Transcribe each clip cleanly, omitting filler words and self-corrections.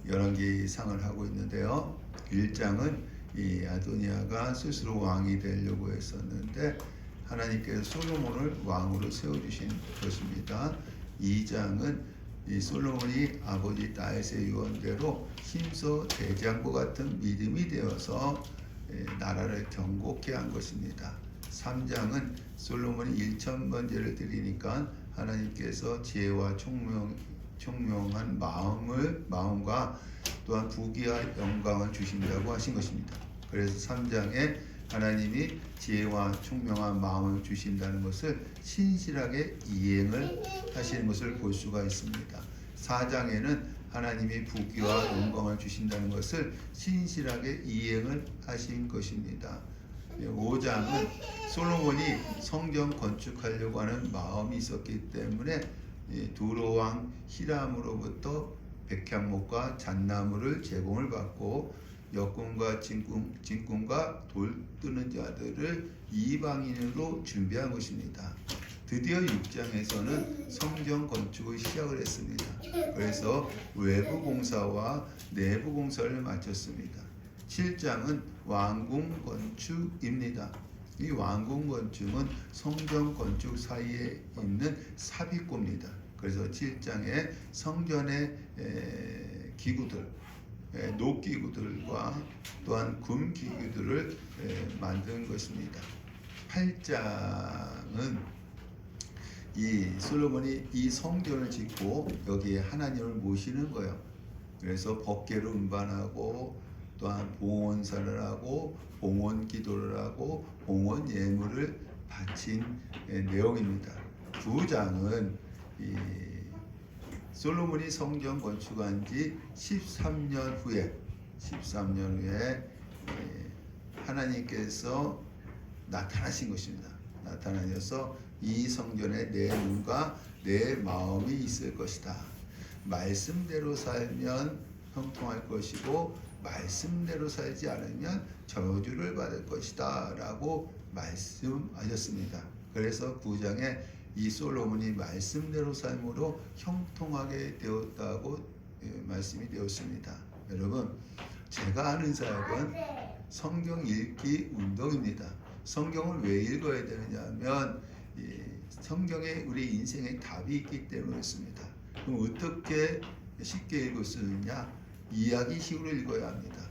열왕기상을 하고 있는데요. 1장은 이 아도니아가 스스로 왕이 되려고 했었는데 하나님께서 솔로몬을 왕으로 세워주신 것입니다. 2장은 이 솔로몬이 아버지 다윗의 유언대로 힘써 대장부 같은 믿음이 되어서 나라를 경고케 한 것입니다. 3장은 솔로몬이 1,000번제를 드리니까 하나님께서 지혜와 총명한 마음과 또한 부귀와 영광을 주신다고 하신 것입니다. 그래서 3장에 하나님이 지혜와 총명한 마음을 주신다는 것을 신실하게 이행을 하시는 것을 볼 수가 있습니다. 4장에는 하나님이 부귀와 영광을 주신다는 것을 신실하게 이행을 하신 것입니다. 5장은 솔로몬이 성전 건축하려고 하는 마음이 있었기 때문에 두로왕 히람으로부터 백향목과 잣나무를 제공을 받고 역군과 진군과 돌 뜨는 자들을 이방인으로 준비한 것입니다. 드디어 6장에서는 성전 건축을 시작을 했습니다. 그래서 외부 공사와 내부 공사를 마쳤습니다. 7장은 왕궁 건축입니다. 이 왕궁 건축은 성전 건축 사이에 있는 삽입구입니다. 그래서 7장에 성전의 기구들, 녹기구들과 또한 금기구들을 만든 것입니다. 8장은 이 솔로몬이 이 성전을 짓고 여기에 하나님을 모시는 거예요. 그래서 법궤로 운반하고 또한 봉헌사를 하고 봉헌 기도를 하고 봉헌 예물을 바친 내용입니다. 9장은 이 솔로몬이 성전 건축한 지 13년 후에 하나님께서 나타나신 것입니다. 나타나셔서 이 성전에 내 눈과 내 마음이 있을 것이다. 말씀대로 살면 형통할 것이고 말씀대로 살지 않으면 저주를 받을 것이다 라고 말씀하셨습니다. 그래서 9장에 이 솔로몬이 말씀대로 삶으로 형통하게 되었다고 말씀이 되었습니다. 여러분, 제가 하는 사역은 성경 읽기 운동입니다. 성경을 왜 읽어야 되느냐 하면 성경에 우리 인생의 답이 있기 때문이었습니다. 그럼 어떻게 쉽게 읽을 수 있느냐? 이야기식으로 읽어야 합니다.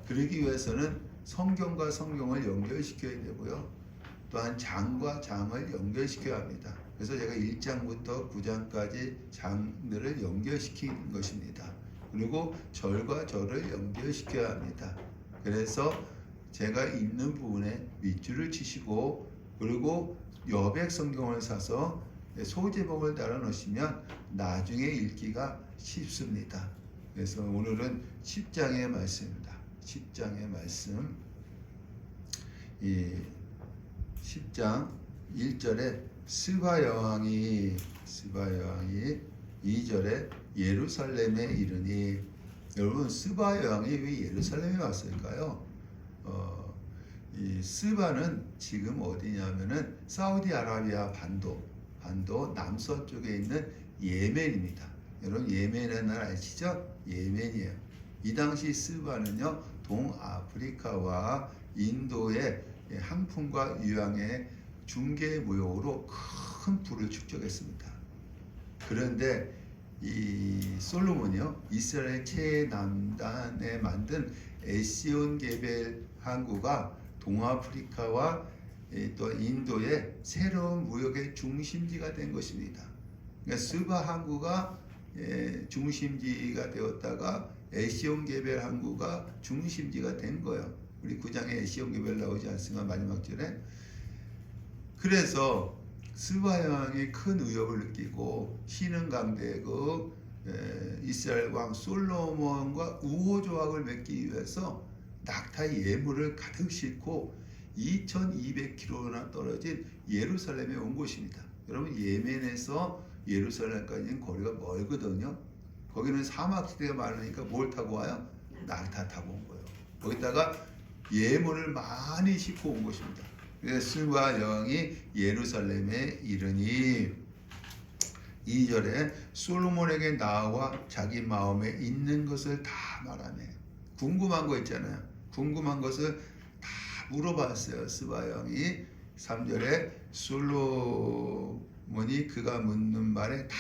그러기 위해서는 성경과 성경을 연결시켜야 되고요. 또한 장과 장을 연결시켜야 합니다. 그래서 제가 1장부터 9장까지 장들을 연결시킨 것입니다. 그리고 절과 절을 연결시켜야 합니다. 그래서 제가 읽는 부분에 밑줄을 치시고 그리고 여백 성경을 사서 소제목을 달아 놓으시면 나중에 읽기가 쉽습니다. 그래서 오늘은 10장의 말씀입니다. 10장의 말씀. 10장 1절에 스바 여왕이 2절에 예루살렘에 이르니. 여러분, 스바 여왕이 왜 예루살렘에 왔을까요? 이 스바는 지금 어디냐면은 사우디아라비아 반도 남서쪽에 있는 예멘입니다. 여러분, 예멘의 나라 아시죠? 예멘이에요. 이 당시 스바는요, 동아프리카와 인도의 항풍과 유황의 중개 무역으로 큰 부를 축적했습니다. 그런데 이 솔로몬이요, 이스라엘 최남단에 만든 에시온게벨 항구가 동아프리카와 또 인도의 새로운 무역의 중심지가 된 것입니다. 그러니까 스바 항구가 중심지가 되었다가 에시온게벨 항구가 중심지가 된 거예요. 우리 9장에 에시온게벨 나오지 않습니까? 마지막 절에. 그래서 스바 여왕이 큰 의욕을 느끼고 신흥강대의 이스라엘 왕 솔로몬과 우호 조약을 맺기 위해서 낙타 예물을 가득 싣고 2200km나 떨어진 예루살렘에 온 곳입니다. 여러분, 예멘에서 예루살렘까지는 거리가 멀거든요. 거기는 사막지대가 많으니까 뭘 타고 와요? 낙타 타고 온 거예요. 거기다가 예물을 많이 싣고 온 것입니다. 그래서 스바 여왕이 예루살렘에 이르니. 2절에 솔로몬에게 나와 자기 마음에 있는 것을 다 말하네. 궁금한 거 있잖아요. 궁금한 것을 다 물어봤어요. 스바 왕이. 3절에 솔로몬이 그가 묻는 말에 다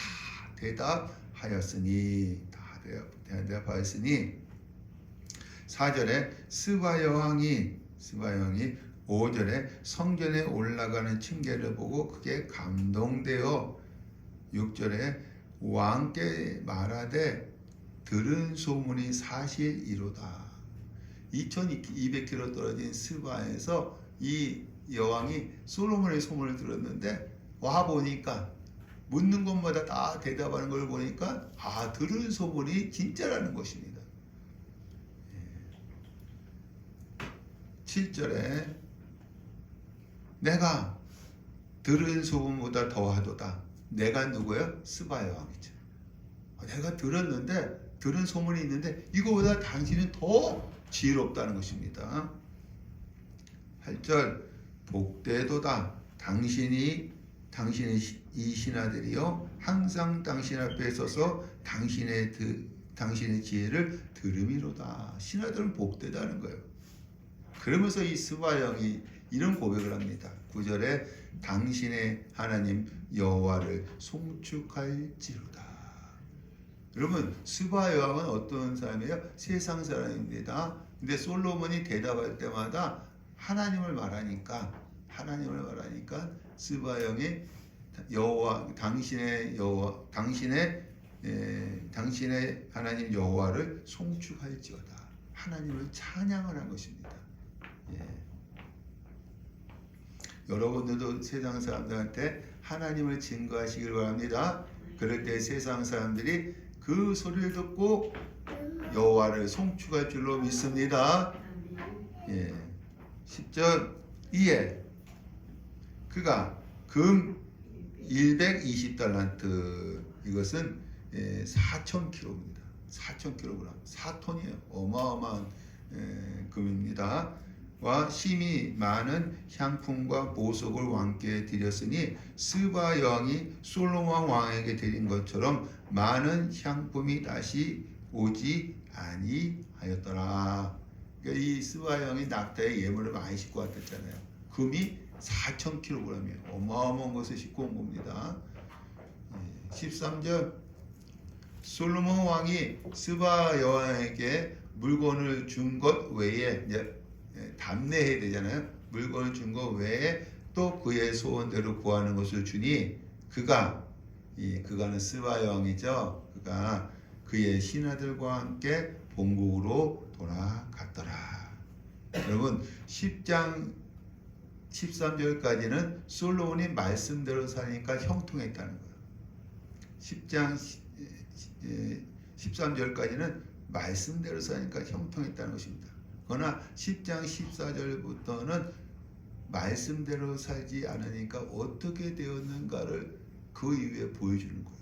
대답하였으니 4절에 스바 여왕이 5절에 성전에 올라가는 층계를 보고 그게 감동되어 6절에 왕께 말하되 들은 소문이 사실이로다. 2200km 떨어진 스바에서 이 여왕이 솔로몬의 소문을 들었는데 와 보니까 묻는 것마다 다 대답하는 걸 보니까 들은 소문이 진짜라는 것입니다. 7절에 내가 들은 소문보다 더하도다. 내가 누구예요? 스바 여왕이죠. 내가 들은 소문이 있는데 이거보다 당신은 더 지혜롭다는 것입니다. 8절 복되도다. 당신의 이 신하들이요 항상 당신 앞에 서서 당신의 지혜를 들음이로다. 신하들은 복되다는 거예요. 그러면서 이 스바 여왕이 이런 고백을 합니다. 9절에 당신의 하나님 여호와를 송축할지로다. 여러분 스바 여왕은 어떤 사람이에요? 세상 사람입니다. 근데 솔로몬이 대답할 때마다 하나님을 말하니까 스바 여왕이 여호와 당신의 하나님 여호와를 송축할지어다. 하나님을 찬양을 한 것입니다. 여러분들도 세상 사람들한테 하나님을 증거하시길 바랍니다. 그럴 때 세상 사람들이 그 소리를 듣고 여호와를 송축할 줄로 믿습니다. 10절 이에 그가 금 120달란트 이것은 4,000kg입니다. 4,000kg 4톤이에요. 어마어마한 금입니다. 와 심히 많은 향품과 보석을 왕께 드렸으니 스바 여왕이 솔로몬 왕에게 드린 것처럼 많은 향품이 다시 오지 아니하였더라. 그러니까 이 스바 여왕이 낙타의 예물을 많이 싣고 왔댔잖아요. 금이 4,000kg이에요. 어마어마한 것을 싣고 온 겁니다. 13절 솔로몬 왕이 스바 여왕에게 물건을 준 것 외에 답례해야 되잖아요. 물건을 준 것 외에 또 그의 소원대로 구하는 것을 주니 그가는 스바 여왕이죠. 그가 그의 신하들과 함께 본국으로 돌아갔더라. 여러분 10장 13절까지는 솔로몬이 말씀대로 사니까 형통했다는 거예요. 10장 13절까지는 말씀대로 사니까 형통했다는 것입니다. 그러나 10장 14절부터는 말씀대로 살지 않으니까 어떻게 되었는가를 그 이후에 보여주는 거예요.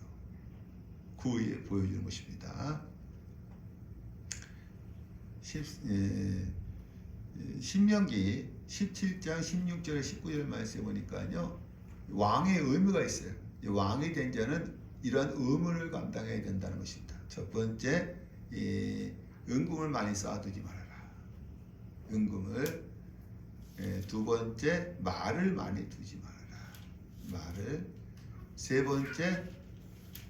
그 이후에 보여주는 것입니다. 신명기 17장 16절에 19절 말씀해 보니까요. 왕의 의무가 있어요. 왕이 된 자는 이러한 의무를 감당해야 된다는 것입니다. 첫 번째, 은금을 많이 쌓아두지 말아라. 은금을. 두 번째, 말을 많이 두지 말아라. 말을. 세 번째,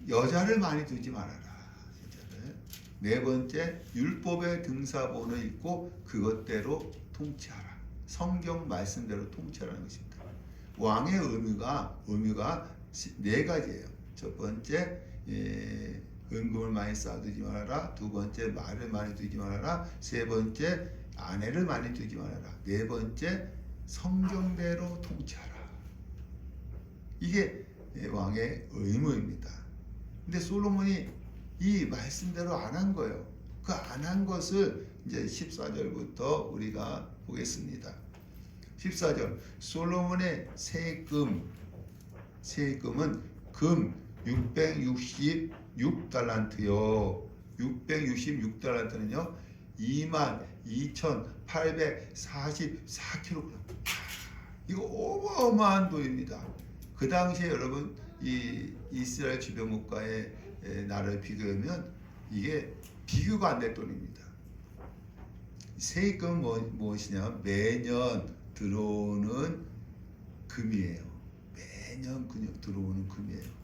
여자를 많이 두지 말아라. 여자를. 네 번째, 율법의 등사본을 읽고 그것대로 통치하라. 성경 말씀대로 통치하라는 것입니다. 왕의 의무가 네 가지예요. 첫 번째, 은금을 많이 쌓아두지 말아라. 두 번째, 말을 많이 두지 말아라. 세 번째, 아내를 많이 두지 말아라. 네 번째, 성경대로 통치하라. 이게 왕의 의무입니다. 근데 솔로몬이 이 말씀대로 안 한 거예요. 그 안 한 것을 이제 14절부터 우리가 보겠습니다. 14절 솔로몬의 세금은 금 666달란트요. 666달란트는요 22,844kg. 이거 어마어마한 돈입니다. 그 당시에 여러분 이 이스라엘 주변 국가의 나라를 비교하면 이게 비교가 안 될 돈입니다. 세금은 무엇이냐? 매년 들어오는 금이에요. 매년 들어오는 금이에요.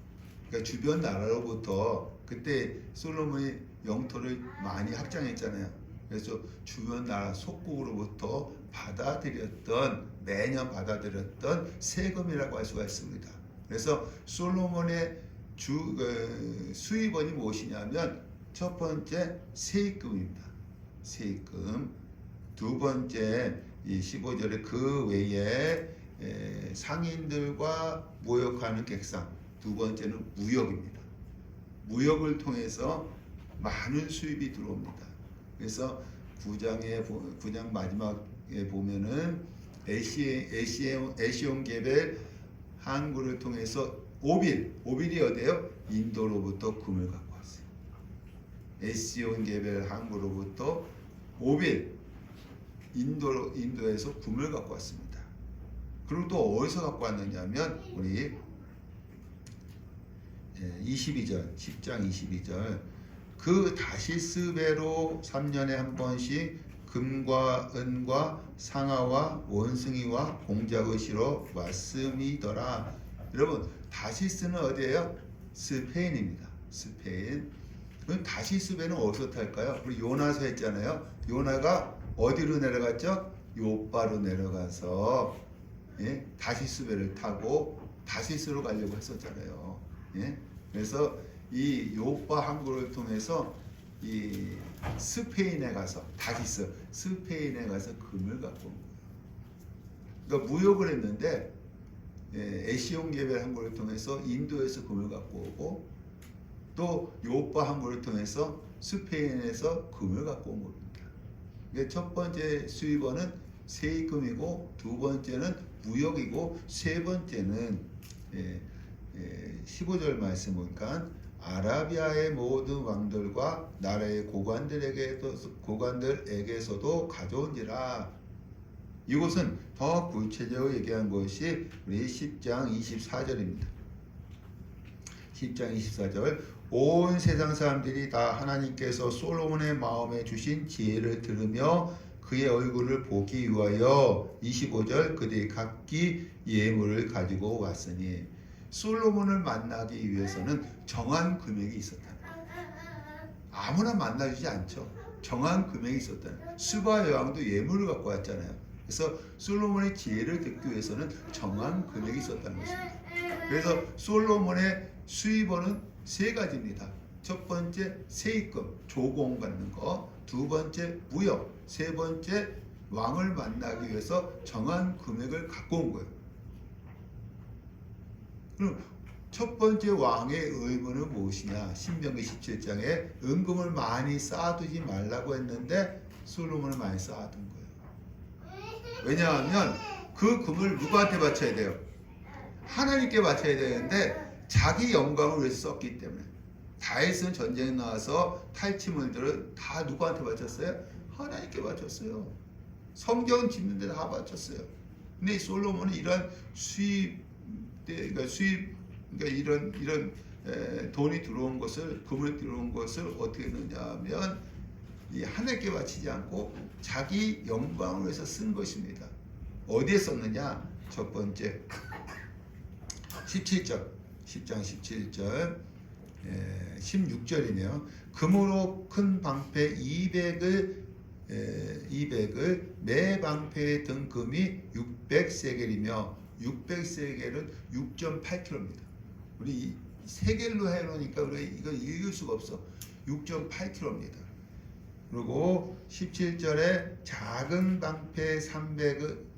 그러니까 주변 나라로부터 그때 솔로몬이 영토를 많이 확장했잖아요. 그래서 주변 나라 속국으로부터 매년 받아들였던 세금이라고 할 수가 있습니다. 그래서 솔로몬의 수입원이 무엇이냐면 첫 번째 세금입니다. 세금. 두 번째 이 15절에 그 외에 상인들과 모욕하는 객상. 두 번째는 무역입니다. 무역을 통해서 많은 수입이 들어옵니다. 그래서 9장 마지막에 보면은 에시온 게벨 항구를 통해서 오빌이 어디예요? 인도로부터 금을 갖고 왔어요. 에시온 게벨 항구로부터 오빌 인도에서 금을 갖고 왔습니다. 그리고 또 어디서 갖고 왔느냐면 우리 22절 10장 22절 그 다시스배로 3년에 한 번씩 금과 은과 상아와 원숭이와 공작을 실어 왔음이더라. 여러분 다시스는 어디예요? 스페인입니다. 스페인. 그럼 다시스배는 어디서 탈까요? 우리 요나서 했잖아요. 요나가 어디로 내려갔죠? 요빠로 내려가서 다시스배를 타고 다시스로 가려고 했었잖아요. 그래서 이 요빠 항구를 통해서 이 스페인에 가서 스페인에 가서 금을 갖고 온 거예요. 그러니까 무역을 했는데 에시온 게벨 항구를 통해서 인도에서 금을 갖고 오고 또 요빠 항구를 통해서 스페인에서 금을 갖고 온 겁니다. 그러니까 첫 번째 수입원은 세금이고 두 번째는 무역이고 세 번째는 15절 말씀 보니까 아라비아의 모든 왕들과 나라의 고관들에게서도 가져온지라. 이곳은 더 구체적으로 얘기한 것이 우리 10장 24절입니다. 10장 24절 온 세상 사람들이 다 하나님께서 솔로몬의 마음에 주신 지혜를 들으며 그의 얼굴을 보기 위하여 25절 그들이 각기 예물을 가지고 왔으니 솔로몬을 만나기 위해서는 정한 금액이 있었다. 아무나 만나주지 않죠. 정한 금액이 있었다. 수바 여왕도 예물을 갖고 왔잖아요. 그래서 솔로몬의 지혜를 듣기 위해서는 정한 금액이 있었다는 것입니다. 그래서 솔로몬의 수입원은 세 가지입니다. 첫 번째 세입금, 조공 받는 거. 두 번째 무역. 세 번째 왕을 만나기 위해서 정한 금액을 갖고 온 거예요. 그럼 첫 번째 왕의 의무는 무엇이냐? 신명기 17장에 은금을 많이 쌓아두지 말라고 했는데 솔로몬은 많이 쌓아둔 거예요. 왜냐하면 그 금을 누구한테 바쳐야 돼요? 하나님께 바쳐야 되는데 자기 영광을 위해서 썼기 때문에. 다윗은 전쟁에 나와서 탈취물들을 다 누구한테 바쳤어요? 하나님께 바쳤어요. 성경 짓는데 다 바쳤어요. 근데 솔로몬은 이런 그러니까 이런 돈이 들어온 것을, 금을 들어온 것을 어떻게 했느냐면 이 하나님께 바치지 않고 자기 영광을 위해서 쓴 것입니다. 어디에 썼느냐? 첫 번째 17절 10장 17절 16절이네요. 금으로 큰 방패 200을 매 방패에 든 금이 600세겔이며 600세겔은 6.8kg입니다. 우리 세겔로 해놓으니까 우리 이거 읽을 수가 없어. 6.8kg입니다. 그리고 17절에 작은 방패 300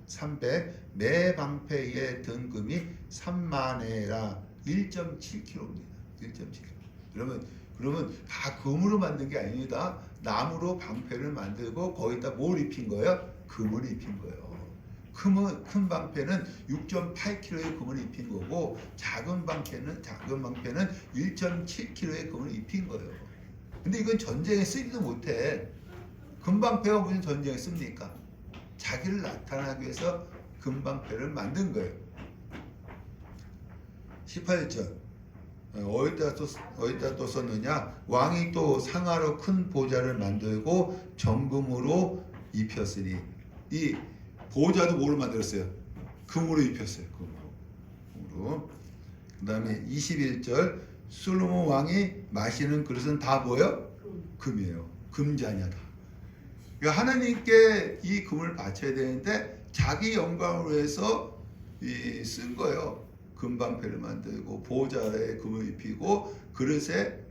매 방패에 든 금이 3만에라 1.7kg입니다. 1.7kg. 그러면 다 금으로 만든 게 아닙니다. 나무로 방패를 만들고 거기다 뭘 입힌 거예요? 금을 입힌 거예요. 큰 방패는 6.8kg의 금을 입힌 거고 작은 방패는 1.7kg의 금을 입힌 거예요. 근데 이건 전쟁에 쓰지도 못해. 금방패가 무슨 전쟁에 씁니까? 자기를 나타나기 위해서 금방패를 만든 거예요. 18절 어디다 또 썼느냐? 왕이 또 상하로 큰 보좌를 만들고 정금으로 입혔으니. 이 보좌도 뭐로 만들었어요? 금으로 입혔어요. 금으로. 그 다음에 21절 솔로몬 왕이 마시는 그릇은 다 뭐예요? 금이에요. 금잔이야 다. 그러니까 하나님께 이 금을 바쳐야 되는데 자기 영광을 위해서 쓴 거예요. 금방패를 만들고 보좌에 금을 입히고 그릇에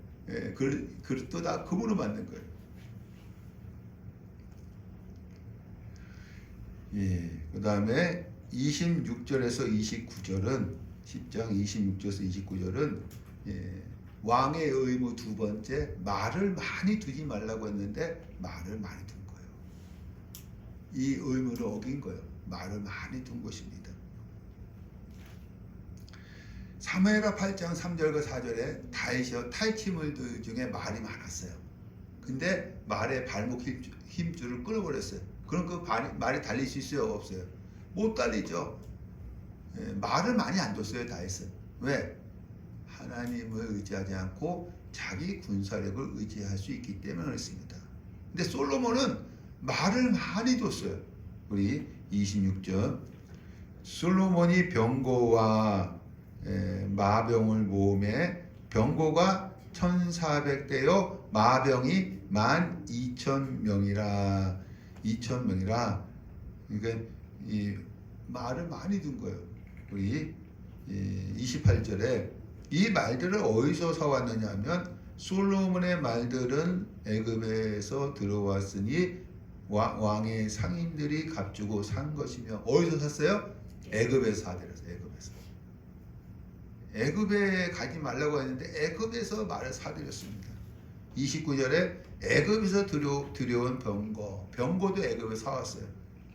그릇도 다 금으로 만든 거예요. 그 다음에 26절에서 29절은 10장 26절에서 29절은 왕의 의무 두 번째, 말을 많이 두지 말라고 했는데 말을 많이 둔 거예요. 이 의무를 어긴 거예요. 말을 많이 둔 것입니다. 사무엘하 8장 3절과 4절에 다윗이요 탈취물들 중에 말이 많았어요. 근데 말의 발목 힘줄을 끊어버렸어요. 그럼 그 말이 달릴 수 있어요? 없어요? 못 달리죠. 말을 많이 안 뒀어요. 다윗은. 왜? 하나님을 의지하지 않고 자기 군사력을 의지할 수 있기 때문에 그렇습니다. 근데 솔로몬은 말을 많이 뒀어요. 우리 26절 솔로몬이 병거와 마병을 모음해 병거가 1400대요 마병이 12,000명이라 2,000명이라. 그러니까 이 말을 많이 둔 거예요. 우리 28절에 이 말들을 어디서 사왔느냐 하면 솔로몬의 말들은 애굽에서 들어왔으니 왕의 상인들이 값주고 산 것이며. 어디서 샀어요? 애굽에서 사들였어요. 애굽에 가지 말라고 했는데 애굽에서 말을 사들였습니다. 29절에 애굽에서 들여온 병거도 애굽에서 사왔어요.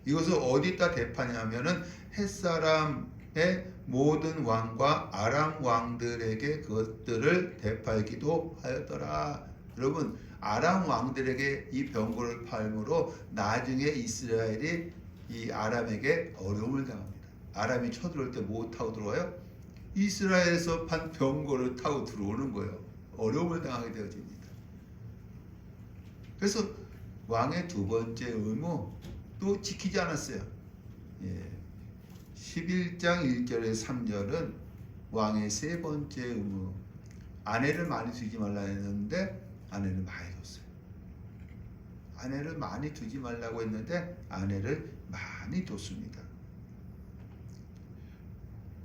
이것을 어디다 대파냐면은 햇사람의 모든 왕과 아람 왕들에게 그것들을 되팔기도 하였더라. 여러분, 아람 왕들에게 이 병거를 팔므로 나중에 이스라엘이 이 아람에게 어려움을 당합니다. 아람이 쳐들어올 때 뭐 타고 들어와요? 이스라엘에서 판 병거를 타고 들어오는 거예요. 어려움을 당하게 되어집니다. 그래서 왕의 두 번째 의무 또 지키지 않았어요. 11장 1절에 3절은 왕의 세 번째 의무. 아내를 많이 두지 말라 했는데 아내를 많이 뒀어요. 아내를 많이 두지 말라고 했는데 아내를 많이 뒀습니다.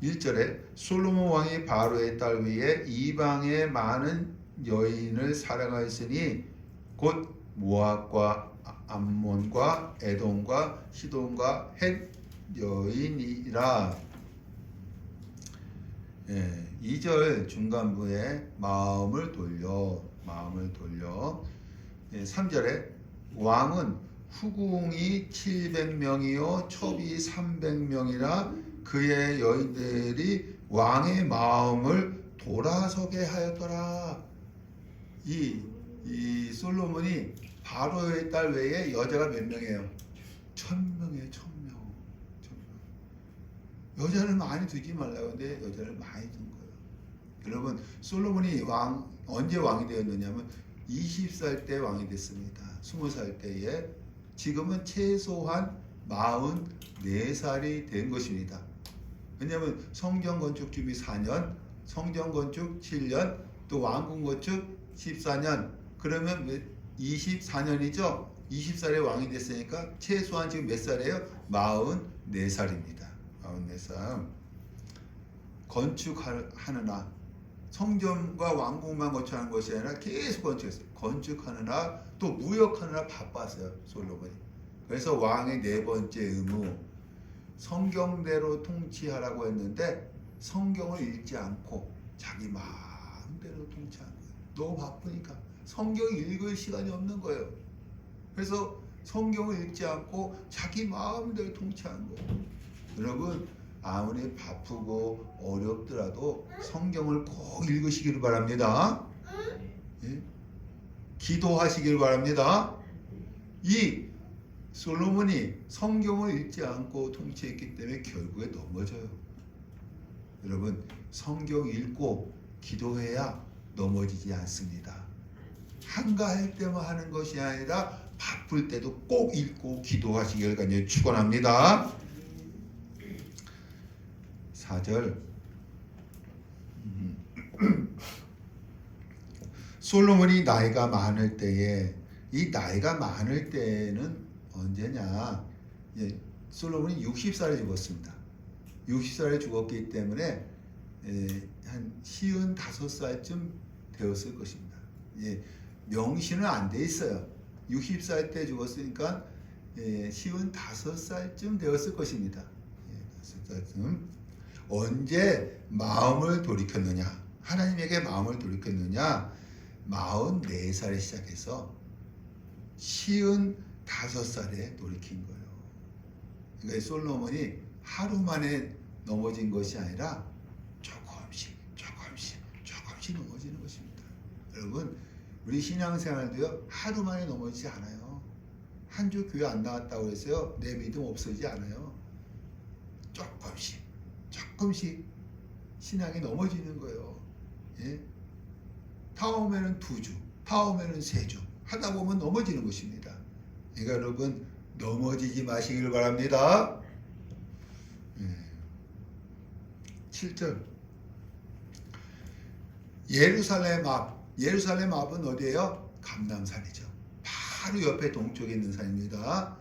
1절에 솔로몬 왕이 바로의 딸 위에 이방의 많은 여인을 사랑하였으니 곧 모압과 암몬과 에돔과 시돈과 헷 여인이라. 2절 중간부에 마음을 돌려 3절에 왕은 후궁이 700명이요 첩이 300명이라 그의 여인들이 왕의 마음을 돌아서게 하였더라. 이 솔로몬이 바로의 딸 외에 여자가 몇 명이에요? 1000명이에요. 1000명. 여자를 많이 두지 말라고 하는데 여자를 많이 둔 거예요. 여러분, 솔로몬이 언제 왕이 되었느냐면 20살 때 왕이 됐습니다. 20살 때에. 지금은 최소한 44살이 된 것입니다. 왜냐하면 성전 건축 준비 4년, 성전 건축 7년, 또 왕궁 건축 14년. 그러면 24년이죠. 20살에 왕이 됐으니까 최소한 지금 몇 살이에요? 44살입니다. 44살. 건축하느라 성전과 왕궁만 건축하는 것이 아니라 계속 건축했어요. 건축하느라 또 무역하느라 바빴어요. 솔로몬이. 그래서 왕의 네 번째 의무, 성경대로 통치하라고 했는데 성경을 읽지 않고 자기 마음대로 통치하는 거예요. 너무 바쁘니까 성경 읽을 시간이 없는 거예요. 그래서 성경을 읽지 않고 자기 마음대로 통치하는 거예요. 여러분, 아무리 바쁘고 어렵더라도 성경을 꼭 읽으시길 바랍니다. 예? 기도하시길 바랍니다. 이 솔로몬이 성경을 읽지 않고 통치했기 때문에 결국에 넘어져요. 여러분, 성경 읽고 기도해야 넘어지지 않습니다. 한가할 때만 하는 것이 아니라 바쁠 때도 꼭 읽고 기도하시길 간절히 축원합니다. 4절 솔로몬이 나이가 많을 때에, 이 나이가 많을 때는 언제냐? 솔로몬이 60살에 죽었습니다. 60살에 죽었기 때문에 한 55살쯤 되었을 것입니다. 명시는 안 돼 있어요. 60살 때 죽었으니까 55살쯤 되었을 것입니다. 5살쯤. 언제 마음을 돌이켰느냐? 하나님에게 마음을 돌이켰느냐? 44살에 시작해서 55살에 돌이킨 거예요. 그러니까 솔로몬이 하루 만에 넘어진 것이 아니라 조금씩 넘어지는 것입니다. 여러분, 우리 신앙생활도요, 하루 만에 넘어지지 않아요. 한 주 교회 안 나왔다고 해서요, 내 믿음 없어지지 않아요. 조금씩 신앙이 넘어지는 거예요. 다음에는 2주, 다음에는 3주 하다 보면 넘어지는 것입니다. 그러니까 여러분, 넘어지지 마시길 바랍니다. 7절 예루살렘 앞은 어디예요? 감람산이죠. 바로 옆에 동쪽에 있는 산입니다.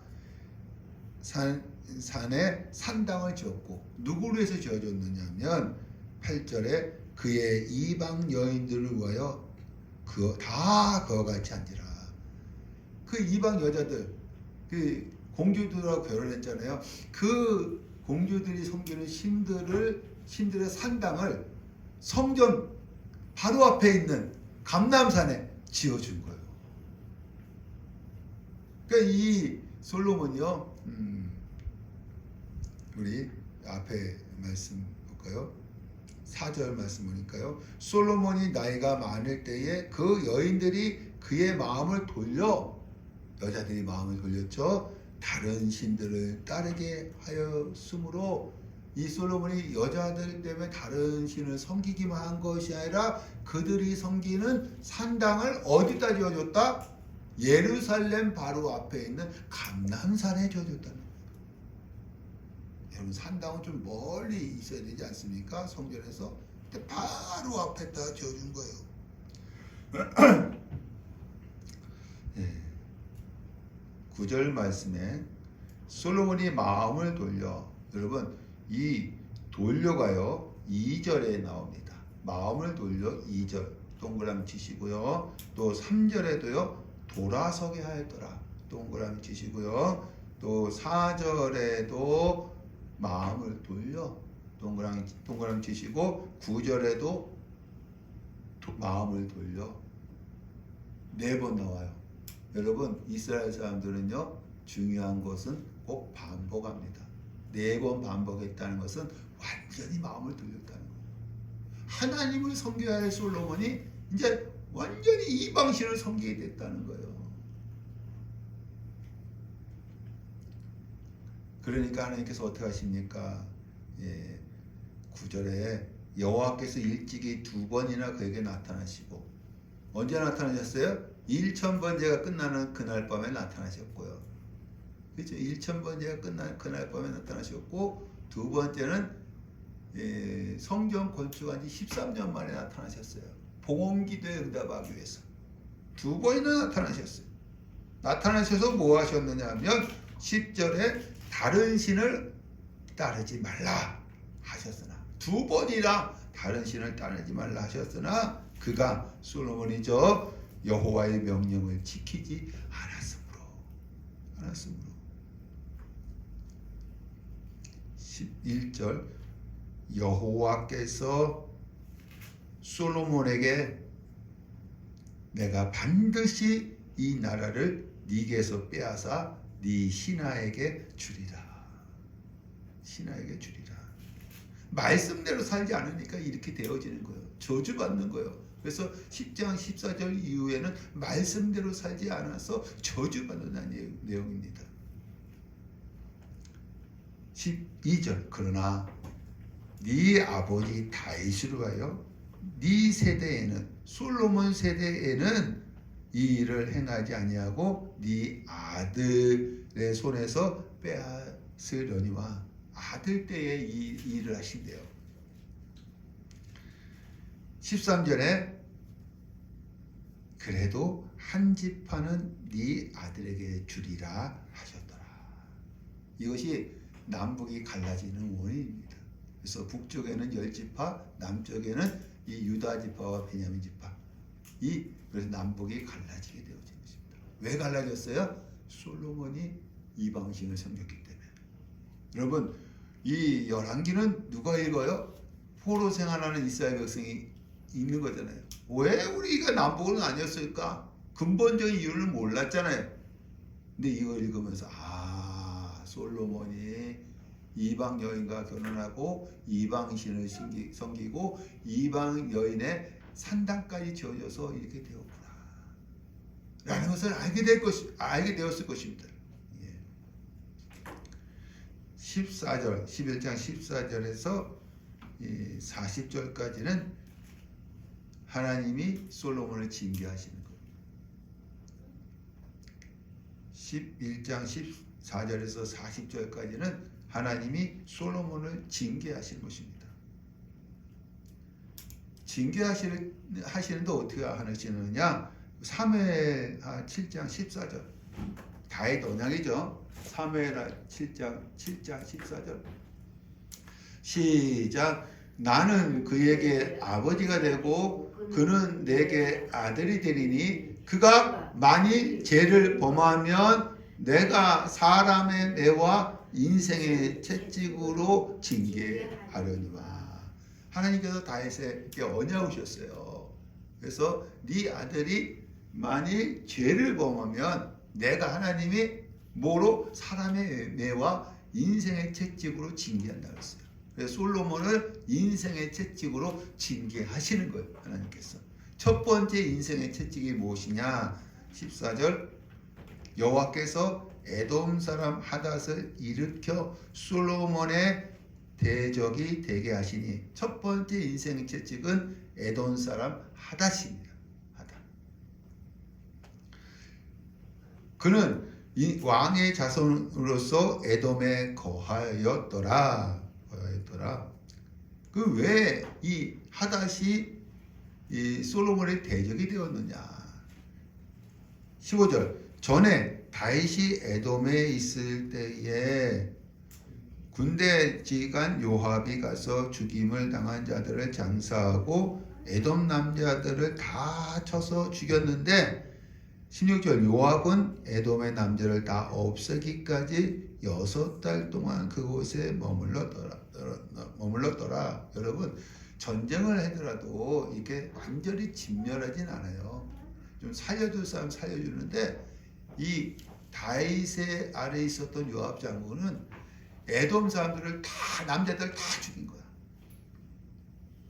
산에 산당을 지었고, 누구를 위해서 지어줬느냐면 8절에 그의 이방 여인들을 위하여 다 그와 같이 한지라. 그 이방 여자들, 그 공주들하고 결혼했잖아요. 그 공주들이 섬기는 신들의 산당을 성전 바로 앞에 있는 감람산에 지어준 거예요. 그러니까 이 솔로몬이요, 우리 앞에 말씀 볼까요? 4절 말씀 보니까요, 솔로몬이 나이가 많을 때에 그 여인들이 그의 마음을 돌려, 여자들이 마음을 돌렸죠. 다른 신들을 따르게 하였으므로, 이 솔로몬이 여자들 때문에 다른 신을 섬기기만 한 것이 아니라 그들이 섬기는 산당을 어디다 지어줬다? 예루살렘 바로 앞에 있는 감람산에 지어줬다는 거예요. 여러분, 산당은 좀 멀리 있어야 되지 않습니까? 성전에서. 근데 바로 앞에다 지어준 거예요. 9절 말씀에 솔로몬이 마음을 돌려, 여러분, 이 돌려가요 2절에 나옵니다. 마음을 돌려 2절 동그라미 치시고요. 또 3절에도요 돌아서게 하였더라 동그라미 치시고요. 또 4절에도 마음을 돌려 동그라미 치시고, 9절에도 마음을 돌려 4번 나와요. 여러분, 이스라엘 사람들은요, 중요한 것은 꼭 반복합니다. 4번 반복했다는 것은 완전히 마음을 돌렸다는 거예요. 하나님을 섬겨야 할 솔로몬이 이제 완전히 이방신을 섬기게 됐다는 거예요. 그러니까 하나님께서 어떻게 하십니까? 9절에 여호와께서 일찍이 2번이나 그에게 나타나시고, 언제 나타나셨어요? 1000번제가 끝나는 그날 밤에 나타나셨고요. 그렇죠? 1000번제가 끝나는 그날 밤에 나타나셨고, 2번째는 성전 건축한 지 13년 만에 나타나셨어요. 봉헌기도에 응답하기 위해서 2번이나 나타나셨어요. 나타나셔서 뭐 하셨느냐 하면 10절에 다른 신을 따르지 말라 하셨으나, 2번이나 다른 신을 따르지 말라 하셨으나 그가 솔로몬이죠, 여호와의 명령을 지키지 않았으므로. 11절 여호와께서 솔로몬에게 내가 반드시 이 나라를 네게서 빼앗아 네 신하에게 주리라. 말씀대로 살지 않으니까 이렇게 되어지는 거예요. 저주받는 거예요. 그래서 10장 14절 이후에는 말씀대로 살지 않아서 저주받는다는 내용입니다. 12절 그러나 네 아버지 다윗을 위하여 네 세대에는 솔로몬 세대에는 이 일을 행하지 아니하고 네 아들의 손에서 빼앗으려니와 아들 때에 이 일을 하신대요. 13절에 그래도 한 지파는 네 아들에게 주리라 하셨더라. 이것이 남북이 갈라지는 원인입니다. 그래서 북쪽에는 10지파, 남쪽에는 이 유다 지파와 베냐민 지파. 그래서 남북이 갈라지게 되어진 것입니다. 왜 갈라졌어요? 솔로몬이 이방신을 섬겼기 때문에. 여러분, 이 열왕기는 누가 읽어요? 포로 생활하는 이스라엘 백성이 읽는 거잖아요. 왜 우리가 남북은 아니었을까? 근본적인 이유를 몰랐잖아요. 근데 이걸 읽으면서 솔로몬이 이방 여인과 결혼하고 이방 신을 섬기고 이방 여인의 산당까지 지어져서 이렇게 되었구나 라는 것을 알게 되었을 것입니다. 14절, 11장 14절에서 40절까지는 하나님이 솔로몬을 징계하시는 거예요. 11장 14절에서 40절까지는 하나님이 솔로몬을 징계하시는 것입니다. 징계하시는데 어떻게 하시느냐? 사무엘 7장 14절 다윗 언약이죠. 사무엘 7장 14절 시작. 나는 그에게 아버지가 되고 그는 내게 아들이 되리니 그가 만일 죄를 범하면 내가 사람의 매와 인생의 채찍으로 징계하려니와. 하나님께서 다윗에게 언약을 주셨어요. 그래서 네 아들이 만일 죄를 범하면 내가 하나님이 뭐로? 사람의 매와 인생의 채찍으로 징계한다 그랬어요. 그래서 솔로몬을 인생의 채찍으로 징계하시는 거예요. 하나님께서. 첫 번째 인생의 채찍이 무엇이냐? 14절 여호와께서 에돔 사람 하닷을 일으켜 솔로몬의 대적이 되게 하시니. 첫 번째 인생의 채찍은 에돔 사람 하닷입니다. 하닷. 그는 이 왕의 자손으로서 에돔에 거하였더라. 그 왜 이 하닷이 이 솔로몬의 대적이 되었느냐? 15절 전에 다윗이 에돔에 있을 때에 군대 지휘관 요압이 가서 죽임을 당한 자들을 장사하고 에돔 남자들을 다 쳐서 죽였는데 16절 요압은 에돔의 남자를 다 없애기까지 6달 동안 그곳에 머물렀더라. 여러분, 전쟁을 하더라도 이게 완전히 진멸하진 않아요. 좀 살려줄 사람 살려주는데 이 다윗의 아래에 있었던 요압 장군은 에돔 사람들을 다 남자들 다 죽인 거야.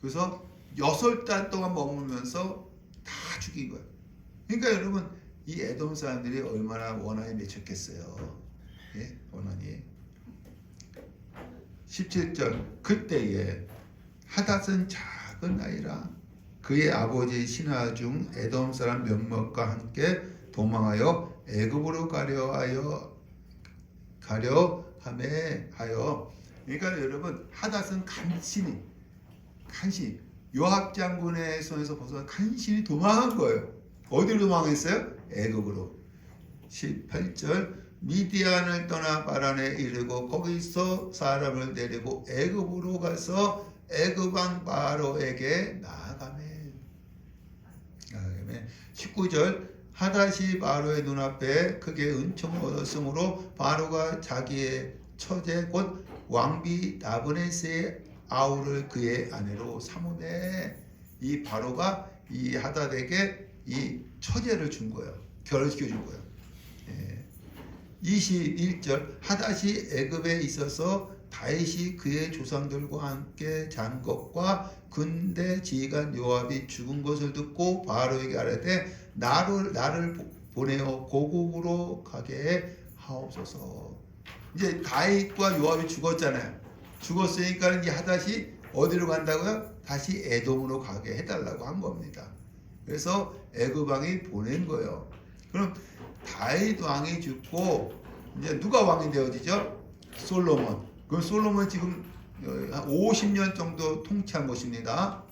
그래서 6달 동안 머물면서 다 죽인 거야. 그러니까 여러분, 이 에돔 사람들이 얼마나 원한이 맺혔겠어요. 예? 원한이. 17절 그때에 하닷은 작은 아이라 그의 아버지 신하 중 에돔 사람 몇몇과 함께 도망하여 애굽으로 가려 함에 하여. 그러니까 여러분, 하닷은 간신히 요압 장군의 손에서 벗어나 간신히 도망한 거예요. 어디로 도망했어요? 애굽으로. 18절 미디안을 떠나 바란에 이르고 거기서 사람을 데리고 애굽으로 가서 애굽 왕 바로에게 나아가매. 19절 하닷이 바로의 눈앞에 크게 은총을 얻었으므로 바로가 자기의 처제 곧 왕비 다브네스의 아우를 그의 아내로 삼으매. 이 바로가 이 하닷에게 이 처제를 준 거예요. 결혼시켜 준 거예요. 21절 하닷이 애굽에 있어서 다윗이 그의 조상들과 함께 잔 것과 군대 지휘관 요압이 죽은 것을 듣고 바로에게 아뢰되 나를 보내어 고국으로 가게 하옵소서. 이제 다윗과 요압이 죽었잖아요. 죽었으니까 이 하닷이 어디로 간다고요? 다시 에돔으로 가게 해달라고 한 겁니다. 그래서 애굽 왕이 보낸 거예요. 그럼 다윗 왕이 죽고 이제 누가 왕이 되어지죠? 솔로몬. 그럼 솔로몬 지금 한 50년 정도 통치한 것입니다.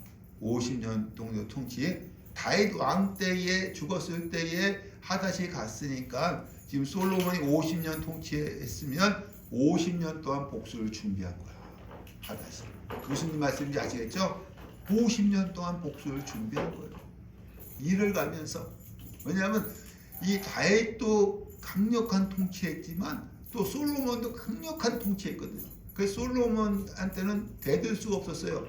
50년 정도 통치. 다윗 왕 때에 죽었을 때에 하닷이 갔으니까 지금 솔로몬이 50년 통치했으면 50년 동안 복수를 준비한 거야. 하닷이. 무슨 말씀인지 아시겠죠? 50년 동안 복수를 준비한 거예요. 일을 가면서. 왜냐하면 이 다윗도 강력한 통치했지만 또 솔로몬도 강력한 통치했거든요. 그래서 솔로몬한테는 대들 수가 없었어요.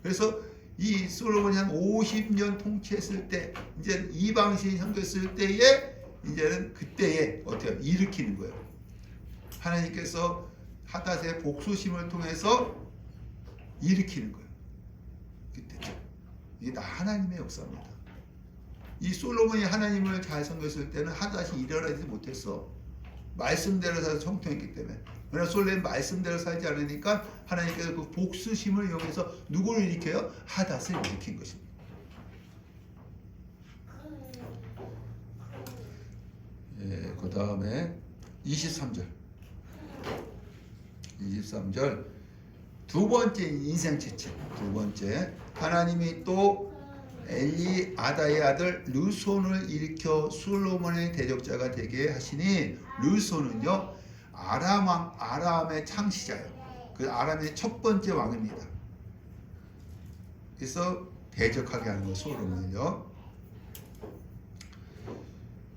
그래서 이 솔로몬이 한 50년 통치했을 때 이제 이방신이 생겼을 때에 이제는 그때에 어떻게 일으키는 거예요. 하나님께서 하닷의 복수심을 통해서 일으키는 거예요. 그때죠. 이게 다 하나님의 역사입니다. 이 솔로몬이 하나님을 잘 섬겼을 때는 하닷이 일어나지 못했어. 말씀대로 살아서 청통했기 때문에. 그러나 솔로몬이 말씀대로 살지 않으니까 하나님께서 그 복수심을 이용해서 누구를 일으켜요? 하닷을 일으킨 것입니다. 예, 그 다음에 23절. 두 번째 인생 채찍. 두 번째, 하나님이 또 엘리 아다의 아들 르손을 일으켜 솔로몬의 대적자가 되게 하시니, 르손은요 아람의 창시자예요. 그 아람의 첫 번째 왕입니다. 그래서 대적하게 하는 거 솔로몬이요.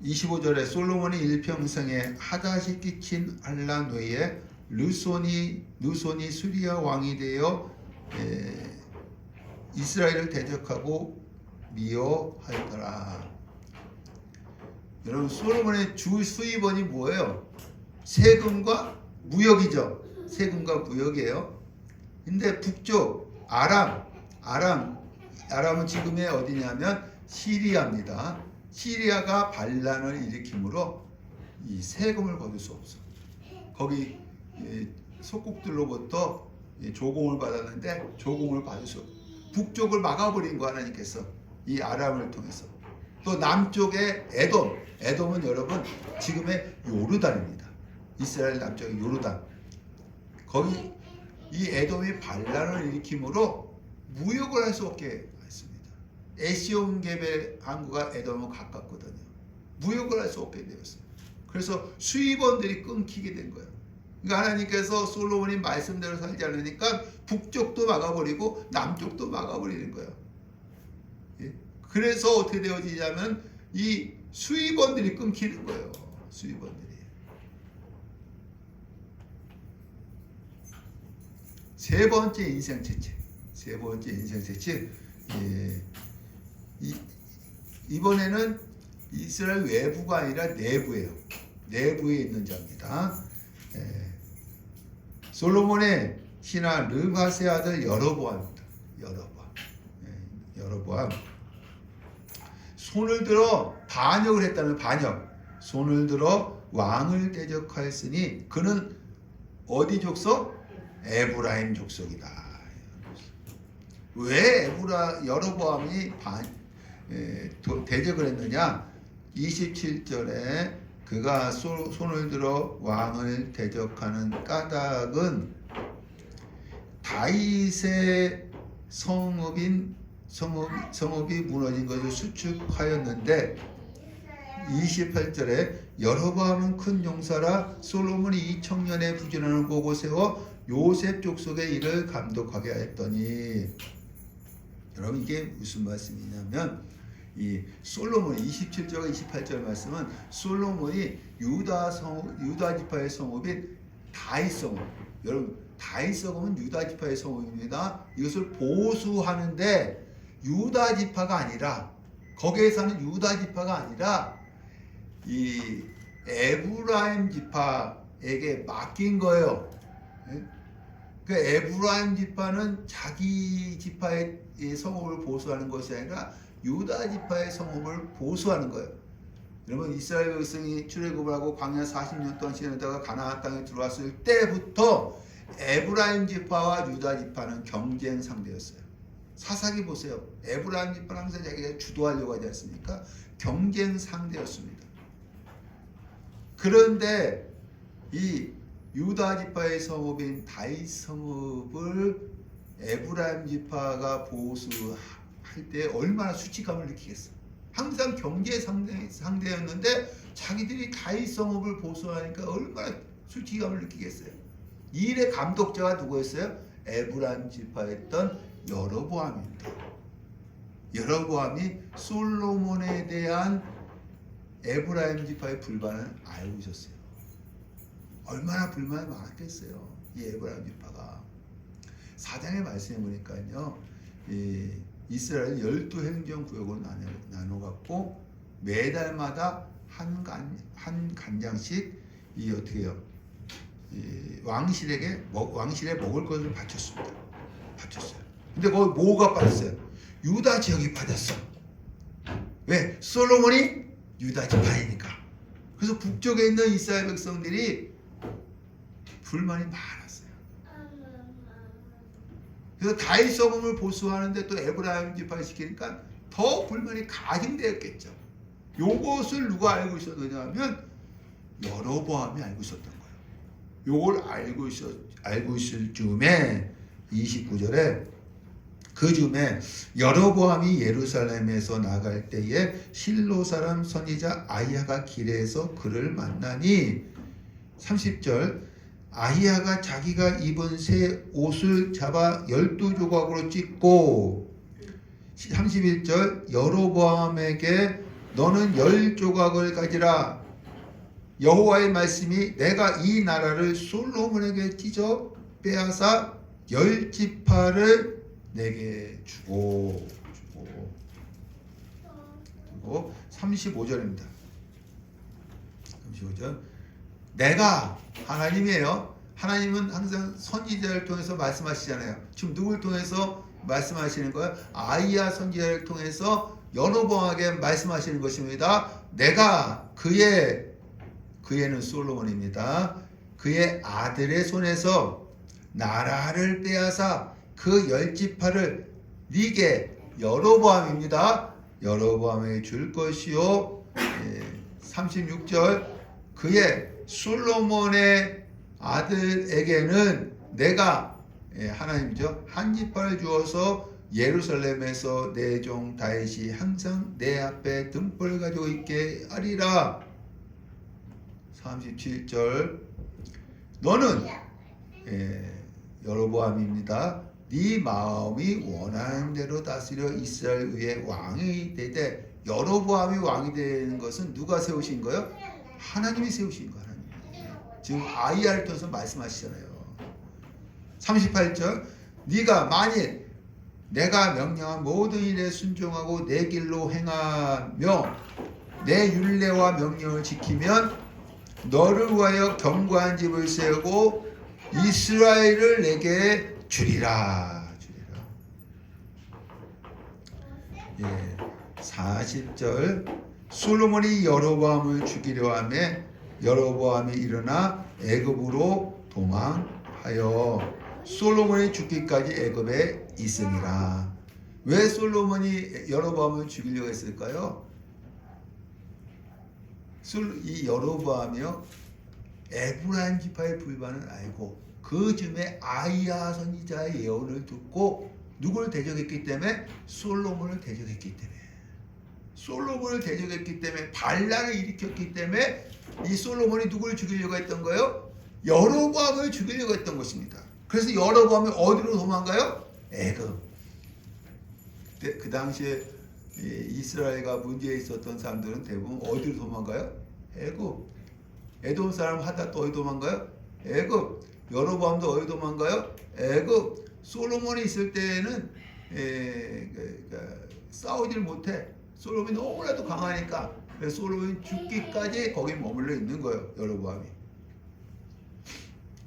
25절에 솔로몬이 일평생에 하닷이 끼친 환난 외에 르손이 수리아 왕이 되어 이스라엘을 대적하고 미워하였더라. 여러분, 솔로몬의 주 수입원이 뭐예요? 세금과 무역이죠. 세금과 무역이에요. 근데 북쪽 아람은 지금의 어디냐면 시리아입니다. 시리아가 반란을 일으키므로 이 세금을 거둘 수 없어. 거기 속국들로부터 조공을 받았는데 조공을 받을 수 없어. 북쪽을 막아버린 거 하나님께서 이 아람을 통해서. 또 남쪽에 에돔은 여러분 지금의 요르단입니다. 이스라엘 남쪽의 요르단. 거기 이 에돔이 반란을 일으키므로 무역을 할 수 없게 했습니다. 에시온게베 항구가 에돔은 가깝거든요. 무역을 할 수 없게 되었어요. 그래서 수입원들이 끊기게 된 거예요. 그러니까 하나님께서 솔로몬이 말씀대로 살지 않으니까 북쪽도 막아버리고 남쪽도 막아버리는 거예요. 예? 그래서 어떻게 되어지냐면 이 수입원들이 끊기는 거예요. 수입원들이. 세 번째 인생 채찍. 예. 이번에는 이스라엘 외부가 아니라 내부예요. 내부에 있는 자입니다. 예. 솔로몬의 신하 르밧의 아들 여로보암입니다. 여로보암. 손을 들어 반역을 했다는 반역. 손을 들어 왕을 대적하였으니 그는 어디 족속? 에브라임 족속이다. 왜 여로보암이 대적을 했느냐? 27절에 그가 손을 들어 왕을 대적하는 까닭은 다윗의 성읍이 무너진 것을 수축하였는데, 28절에 여로보암은 큰 용사라 솔로몬이 2000년의 부지런을 보고 세워 요셉 족속의 일을 감독하게 하였더니. 여러분, 이게 무슨 말씀이냐면 이 솔로몬 27절과 28절 말씀은 솔로몬이 유다 지파의 성읍인 다윗 성읍. 여러분, 다윗 성읍은 유다 지파의 성읍입니다. 이것을 보수하는데 유다 지파가 아니라, 거기에 사는 유다 지파가 아니라 이 에브라임 지파에게 맡긴 거예요. 그 에브라임 지파는 자기 지파의 성읍을 보수하는 것이 아니라 유다 지파의 성읍을 보수하는 거예요. 여러분, 이스라엘 백성이 출애굽을 하고 광야 40년 동안 지내다가 가나안 땅에 들어왔을 때부터 에브라임 지파와 유다 지파는 경쟁 상대였어요. 사사기 보세요. 에브라임 지파는 항상 자기가 주도하려고 하지 않습니까? 경쟁 상대였습니다. 그런데 이 유다 지파의 성읍인 다윗 성읍을 에브라임 지파가 보수할 때 얼마나 수치감을 느끼겠어. 항상 경제 상대였는데 자기들이 다윗 성읍을 보수하니까 얼마나 수치감을 느끼겠어요. 이 일의 감독자가 누구였어요? 에브라임 지파였던 여로보암입니다. 여로보암이 솔로몬에 대한 에브라임 지파의 불만을 알고 있었어요. 얼마나 불만이 많았겠어요. 이 에브라임 지파가. 4장의 말씀에 보니까요. 이스라엘 12행정구역으로 나눠갖고 매달마다 한 간장씩 어떻게 해요? 왕실에 먹을 것을 바쳤습니다. 바쳤어요. 근데 거기 뭐가 빠졌어요? 유다 지역이 빠졌어. 왜? 솔로몬이 유다 지파이니까. 그래서 북쪽에 있는 이스라엘 백성들이 불만이 많았어요. 그래서 다윗 성읍을 보수하는데 또 에브라임 지파를 시키니까 더 불만이 가중되었겠죠. 요것을 누가 알고 있었느냐 하면 여로보암이 알고 있었던 거예요. 요걸 알고 있을 즈음에 29절에 그 즈음에 여로보암이 예루살렘에서 나갈 때에 실로 사람 선지자 아히야가 길에서 그를 만나니 30절 아히야가 자기가 입은 새 옷을 잡아 12조각으로 찢고 31절 여로보암에게 너는 10조각을 가지라 여호와의 말씀이 내가 이 나라를 솔로몬에게 찢어 빼앗아 10지파를 내게 주고 그리고 35절입니다. 35절 내가 하나님이에요. 하나님은 항상 선지자를 통해서 말씀하시잖아요. 지금 누굴 통해서 말씀하시는 거예요? 아히야 선지자를 통해서 여로보암에게 말씀하시는 것입니다. 내가 그의는 솔로몬입니다. 그의 아들의 손에서 나라를 빼앗아 그 10지파를 네게 여로보암입니다. 여로보암에게 줄 것이요. 36절 그의 솔로몬의 아들에게는 내가 하나님이죠. 한 지파를 주어서 예루살렘에서 내 종 다윗이 항상 내 앞에 등불을 가지고 있게 하리라. 37절 너는 여로보암입니다. 네 마음이 원하는 대로 다스려 이스라엘 위에 왕이 되되 여로보암이 왕이 되는 것은 누가 세우신 거예요? 하나님이 세우신 거예요. 지금 아히야를 통해서 말씀하시잖아요. 38절 네가 만일 내가 명령한 모든 일에 순종하고 내 길로 행하며 내 율례와 명령을 지키면 너를 위하여 견고한 집을 세우고 이스라엘을 내게 주리라. 40절 솔로몬이 여로보암을 죽이려 하매 여로보암이 일어나 애굽으로 도망하여 솔로몬이 죽기까지 애굽에 있으니라. 왜 솔로몬이 여로보암을 죽이려고 했을까요? 이 여로보암이요 에브라임 지파의 불만을 알고 그 즈음에 아히야 선지자의 예언을 듣고 누구를 대적했기 때문에? 솔로몬을 대적했기 때문에 반란을 일으켰기 때문에 이 솔로몬이 누구를 죽이려고 했던 거예요? 여로보암을 죽이려고 했던 것입니다. 그래서 여로보암이 어디로 도망가요? 애굽. 그 당시에 이스라엘과 문제에 있었던 사람들은 대부분 어디로 도망가요? 애굽. 에돔 사람 하닷도 어디 도망가요? 애굽. 여로보암도 어디 도망가요? 애굽. 솔로몬이 있을 때는 싸우질 못해. 솔로몬이 너무나도 강하니까 솔로몬이 죽기까지 거기 머물러 있는 거예요. 여로보암이.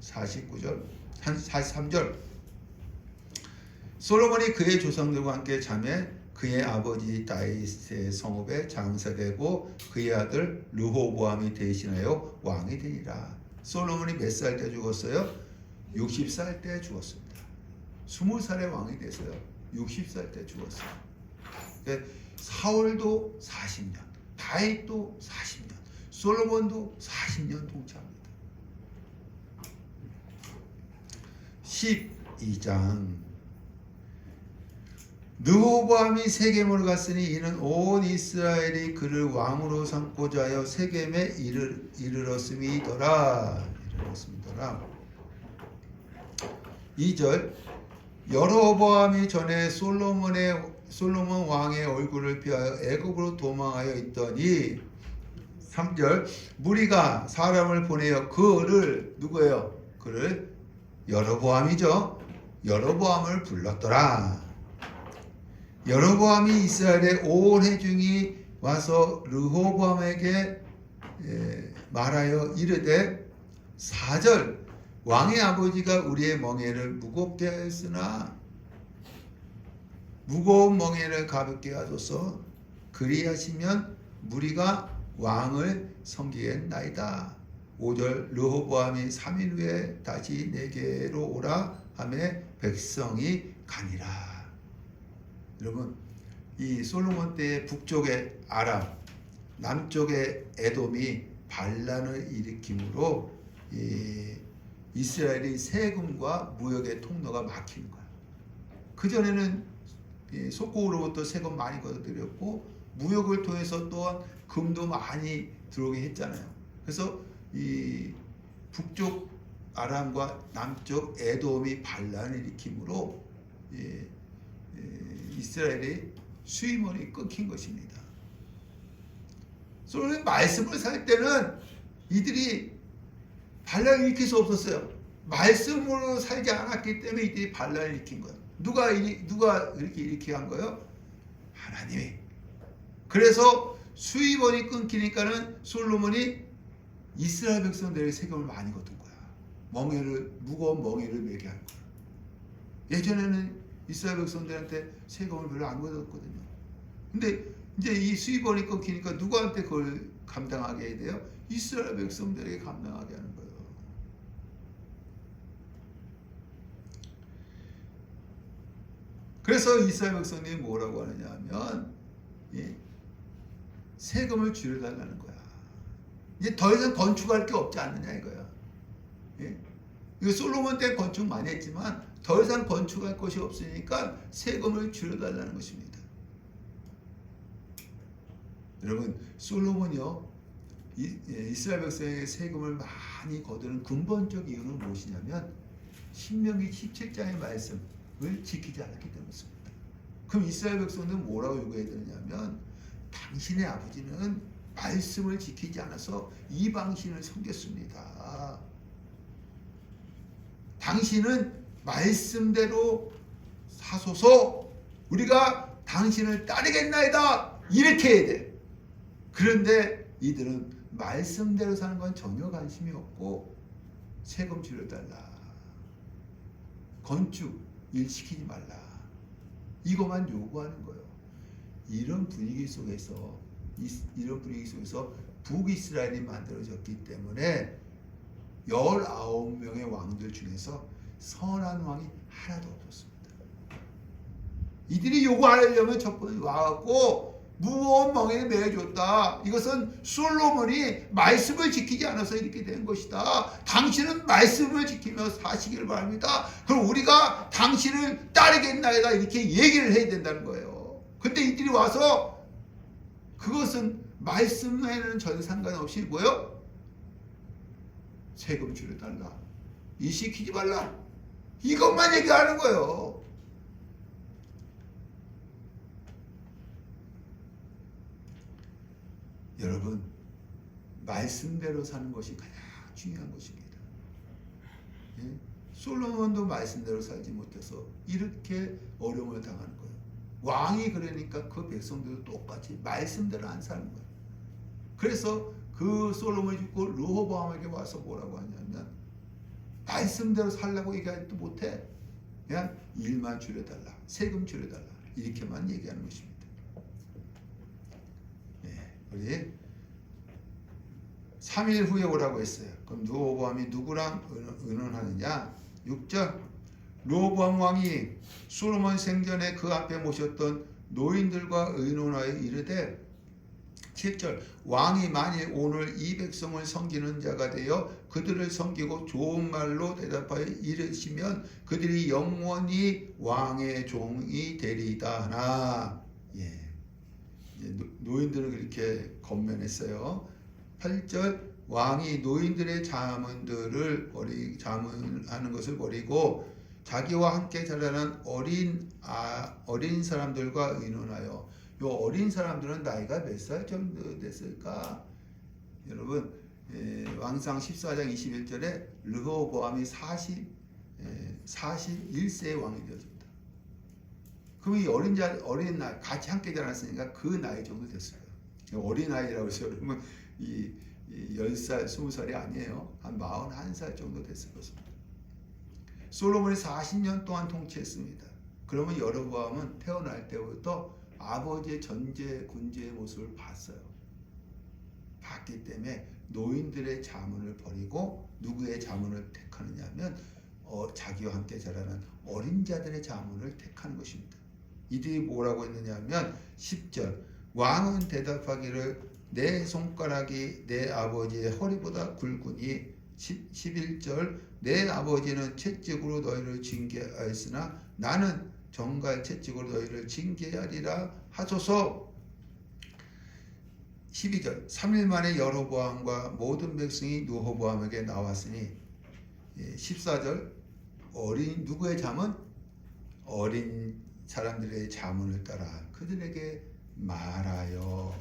43절 솔로몬이 그의 조상들과 함께 자매 그의 아버지 다윗의 성읍에 장사되고 그의 아들 르호보암이 대신하여 왕이 되니라. 솔로몬이 몇 살 때 죽었어요? 60살 때 죽었습니다. 20살의 왕이 됐어요. 60살 때 죽었어요. 그러니까 사울도 40년, 다윗도 40년, 솔로몬도 40년 동참합니다. 12장 르호보암이 세겜으로 갔으니 이는 온 이스라엘이 그를 왕으로 삼고자 하여 세겜에 이르렀음이더라. 2절 여로보암이 전에 솔로몬 왕의 얼굴을 피하여 애굽으로 도망하여 있더니 3절 무리가 사람을 보내어 그를 누구예요? 그를 여로보암이죠. 여로보암을 불렀더라. 여로보암이 이스라엘의 온 회중이 와서 르호보암에게 말하여 이르되 4절 왕의 아버지가 우리의 멍에를 무겁게 하였으나 무거운 멍에를 가볍게 하소서. 그리하시면 무리가 왕을 섬기겠나이다. 5절 르호보암이 3일 후에 다시 내게로 오라 하매 백성이 가니라. 여러분 이 솔로몬 때의 북쪽의 아람, 남쪽의 에돔이 반란을 일으킴으로 이스라엘이 세금과 무역의 통로가 막히는 거야. 그전에는 속국으로부터 세금 많이 걷어들였고 무역을 통해서 또한 금도 많이 들어오게 했잖아요. 그래서 이 북쪽 아람과 남쪽 에돔이 반란을 일으킴으로 이스라엘의 수입원이 끊긴 것입니다. 솔로몬이 말씀을 살 때는 이들이 반란을 일으킬 수 없었어요. 말씀으로 살지 않았기 때문에 이들이 반란을 일으킨 거예요. 누가 이렇게 일으키게 한 거예요? 하나님이. 그래서 수입원이 끊기니까는 솔로몬이 이스라엘 백성들의 세금을 많이 걷은 거야. 무거운 멍에를 매게 한 거야. 예전에는 이스라엘 백성들한테 세금을 별로 안 걷었거든요. 근데 이제 이 수입원이 끊기니까 누구한테 그걸 감당하게 해야 돼요? 이스라엘 백성들에게 감당하게 하는 거예요. 그래서 이스라엘 백성들이 뭐라고 하느냐 하면 세금을 줄여달라는 거야. 이제 더 이상 건축할 게 없지 않느냐 이거야. 이거 솔로몬 때 건축 많이 했지만 더 이상 건축할 것이 없으니까 세금을 줄여달라는 것입니다. 여러분 솔로몬이요 이스라엘 백성에게 세금을 많이 거두는 근본적 이유는 무엇이냐면 신명기 17장의 말씀을 지키지 않았기 때문입니다. 그럼 이스라엘 백성들은 뭐라고 요구해야 되느냐면 당신의 아버지는 말씀을 지키지 않아서 이방신을 섬겼습니다. 당신은 말씀대로 사소서 우리가 당신을 따르겠나이다 이렇게 해야 돼. 그런데 이들은 말씀대로 사는 건 전혀 관심이 없고 세금 줄여달라, 건축 일 시키지 말라 이것만 요구하는 거예요. 이런 분위기 속에서 북이스라엘이 만들어졌기 때문에 19명의 왕들 중에서 선한 왕이 하나도 없었습니다. 이들이 요구하려면 첫 번째 와갖고 무거운 멍에를 매어줬다. 이것은 솔로몬이 말씀을 지키지 않아서 이렇게 된 것이다. 당신은 말씀을 지키며 사시기를 바랍니다. 그럼 우리가 당신을 따르겠나이다 이렇게 얘기를 해야 된다는 거예요. 근데 이들이 와서 그것은 말씀에는 전 상관없이 뭐요? 세금 줄여달라, 이 시키지 말라 이것만 얘기하는 거예요. 여러분 말씀대로 사는 것이 가장 중요한 것입니다. 솔로몬도 말씀대로 살지 못해서 이렇게 어려움을 당하는 거예요. 왕이 그러니까 그 백성들도 똑같이 말씀대로 안 사는 거예요. 그래서 그 솔로몬이 죽고 르호보암에게 와서 뭐라고 하냐면 말씀대로 살라고 얘기하지도 못해. 그냥 일만 줄여달라, 세금 줄여달라 이렇게만 얘기하는 것입니다. 우리 3일 후에 오라고 했어요. 그럼 르호보암이 누구랑 의논하느냐? 6절 르호보암 왕이 솔로몬 생전에 그 앞에 모셨던 노인들과 의논하여 이르되 7절 왕이 만일 오늘 이 백성을 섬기는 자가 되어 그들을 섬기고 좋은 말로 대답하여 이르시면 그들이 영원히 왕의 종이 되리이다 하나. 예. 노인들은 그렇게 건면했어요. 8절 왕이 노인들의 자문하는 것을 버리고 자기와 함께 자라난 어린 사람들과 의논하여. 요 어린 사람들은 나이가 몇 살 정도 됐을까? 여러분 왕상 14장 21절에 르호보암이 41세의 왕이 되었습니다. 그럼 이 어린 나이 같이 함께 자랐으니까 그 나이 정도 됐어요. 어린 아이라고 해서 여러분 이 10살 20살이 아니에요. 한 41살 정도 됐을 것입니다. 솔로몬이 40년 동안 통치했습니다. 그러면 여로보암은 태어날 때부터 아버지의 전제 군주의 모습을 봤어요. 봤기 때문에 노인들의 자문을 버리고 누구의 자문을 택하느냐 하면 자기와 함께 자라는 어린 자들의 자문을 택하는 것입니다. 이들이 뭐라고 했느냐 하면 10절 왕은 대답하기를 내 손가락이 내 아버지의 허리보다 굵으니 11절 내 아버지는 채찍으로 너희를 징계하였으나 나는 정갈 채찍으로 너희를 징계하리라 하소서. 12절 3일 만에 여로보암과 모든 백성이 르호보암에게 나왔으니 14절 누구의 자문? 어린 사람들의 자문을 따라 그들에게 말하여.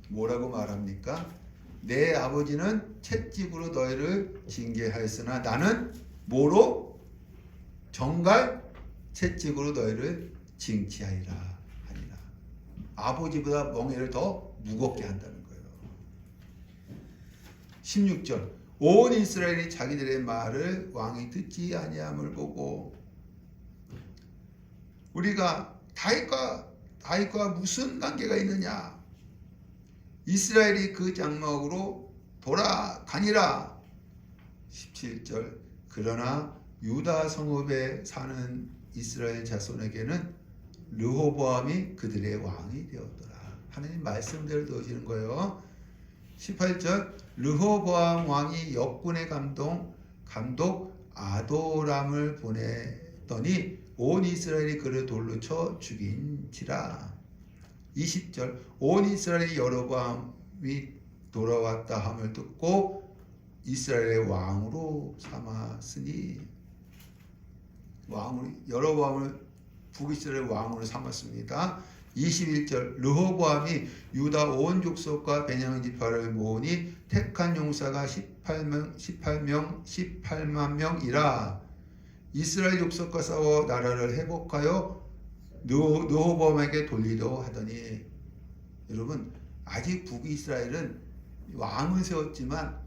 뭐라고 말합니까? 내 아버지는 채찍으로 너희를 징계하였으나 나는 뭐로? 정갈 채찍으로 너희를 징치하리라 하니라. 아버지보다 멍에를 더 무겁게 한다는 거예요. 16절 온 이스라엘이 자기들의 말을 왕이 듣지 아니함을 보고 우리가 다윗과 무슨 관계가 있느냐? 이스라엘이 그 장막으로 돌아가니라. 17절 그러나 유다 성읍에 사는 이스라엘 자손에게는 르호보암이 그들의 왕이 되었더라. 하나님 말씀대로 되어지는 거예요. 18절 르호보암 왕이 역군의 감독 아도람을 보냈더니 온 이스라엘이 그를 돌로 쳐 죽인지라. 20절 온 이스라엘이 여로보암이 돌아왔다 함을 듣고 이스라엘의 왕으로 삼았으니. 여로보암을 북이스라엘 왕으로 삼았습니다. 21절 르호보암이 유다 온 족속과 베냐민 지파를 모으니 택한 용사가 18만 명이라. 이스라엘 족속과 싸워 나라를 회복하여 르호보암에게 돌리려 하더니. 여러분 아직 북이스라엘은 왕을 세웠지만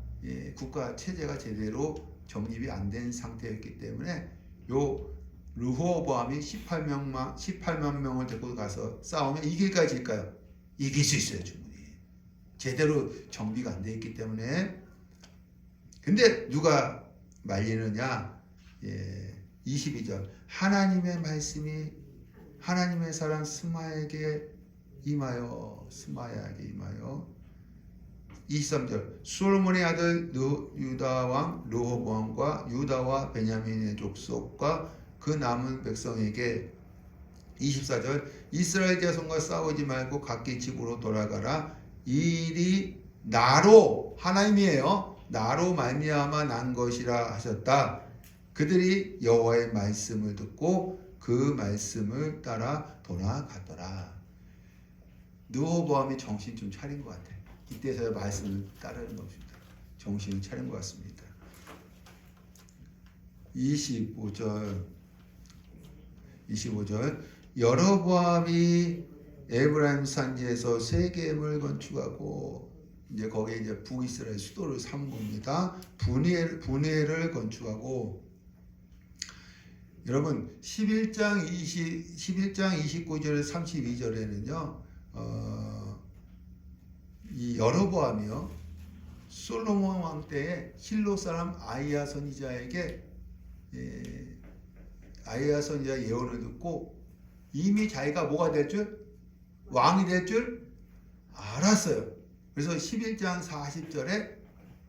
국가 체제가 제대로 정립이 안 된 상태였기 때문에 요 르호보암이 18만 명을 데리고 가서 싸우면 이길까요 질까요? 이길 수 있어요. 충분히. 제대로 정비가 안 돼 있기 때문에. 근데 누가 말리느냐? 22절 하나님의 말씀이 하나님의 사람 스마야에게 임하여 23절 솔로몬의 아들 유다 왕 르호보암과 유다와 베냐민의 족속과 그 남은 백성에게 24절 이스라엘 자손과 싸우지 말고 각기 집으로 돌아가라. 이 일이 나로 하나님이에요. 나로 말미암아 난 것이라 하셨다. 그들이 여호와의 말씀을 듣고 그 말씀을 따라 돌아가더라. 르호보암이 정신 좀 차린 것 같아요. 이때서야 말씀을 따르는 것입니다. 정신을 차린 것 같습니다. 25절 여로보암이 에브라임 산지에서 세겜을 건축하고 이제 거기에 이제 북이스라엘 수도를 삼은 겁니다. 분회를 건축하고. 여러분 11장 29절 32절에는요 이 여로보암이요 솔로몬 왕 때에 실로 사람 아이야 선지자에게 아이야 선지자 예언을 듣고 이미 자기가 뭐가 될 줄? 왕이 될 줄 알았어요. 그래서 11장 40절에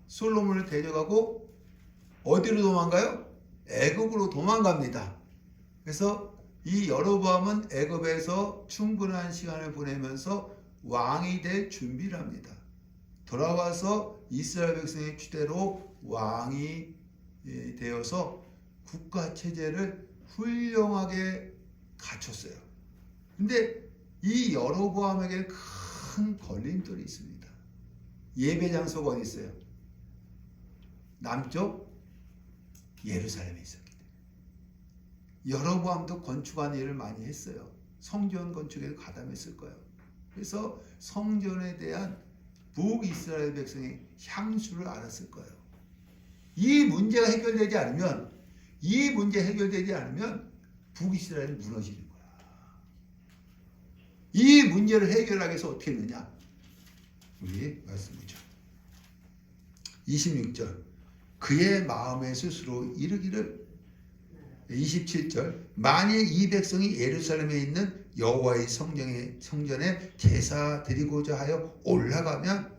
솔로몬을 데려가고 어디로 도망가요? 애굽으로 도망갑니다. 그래서 이 여로보암은 애굽에서 충분한 시간을 보내면서 왕이 될 준비를 합니다. 돌아와서 이스라엘 백성의 추대로 왕이 되어서 국가 체제를 훌륭하게 갖췄어요. 근데 이 여로보암에게 큰 걸림돌이 있습니다. 예배 장소가 어디 있어요? 남쪽 예루살렘에 있었기 때문에. 여로보암도 건축하는 일을 많이 했어요. 성전 건축에도 가담했을 거예요. 그래서 성전에 대한 북이스라엘 백성의 향수를 알았을 거예요. 이 문제가 해결되지 않으면 북이스라엘은 무너지는 거야. 이 문제를 해결하기 위해서 어떻게 했느냐? 우리 말씀이죠. 26절 그의 마음의 스스로 이르기를 27절 만일 이 백성이 예루살렘에 있는 여호와의 성전에 제사 드리고자 하여 올라가면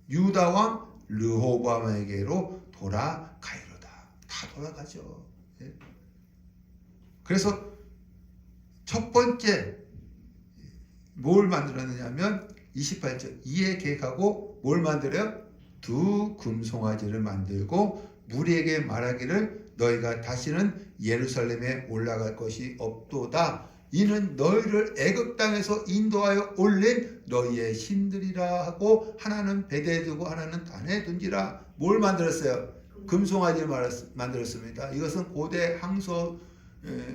유다 왕 르호보암에게로 돌아가리로다. 다 돌아가죠. 그래서 첫 번째 뭘 만들었느냐면 28절 이에 계획하고 뭘 만들어요? 두 금송아지를 만들고 무리에게 말하기를 너희가 다시는 예루살렘에 올라갈 것이 없도다. 이는 너희를 애굽 땅에서 인도하여 올린 너희의 신들이라 하고 하나는 베대에 두고 하나는 단에 둔지라. 뭘 만들었어요? 금송아지를 만들었습니다. 이것은 고대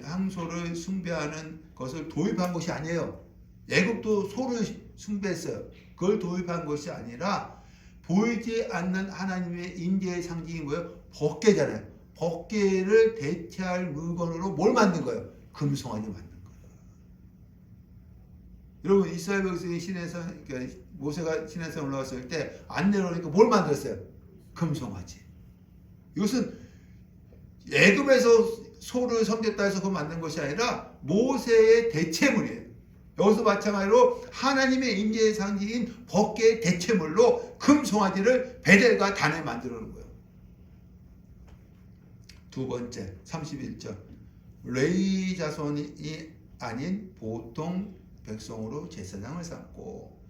항소를 숭배하는 것을 도입한 것이 아니에요. 애굽도 소를 숭배했어요. 그걸 도입한 것이 아니라 보이지 않는 하나님의 임재의 상징이 뭐예요? 법궤잖아요. 법궤를 대체할 물건으로 뭘 만든 거예요? 금송아지 만든 거예요. 여러분 이스라엘 백성이 시내산 그러니까 모세가 시내산 올라갔을 때 안 내려오니까 뭘 만들었어요? 금송아지. 이것은 애굽에서 소를 섬겼다 해서 그걸 만든 것이 아니라 모세의 대체물이에요. 여기서 마찬가지로 하나님의 임재의 상징인 법궤의 대체물로 금송아지를 베델과 단에 만들어 놓은 거예요. 두 번째 31절 레위 자손이 아닌 보통 백성으로 제사장을 삼고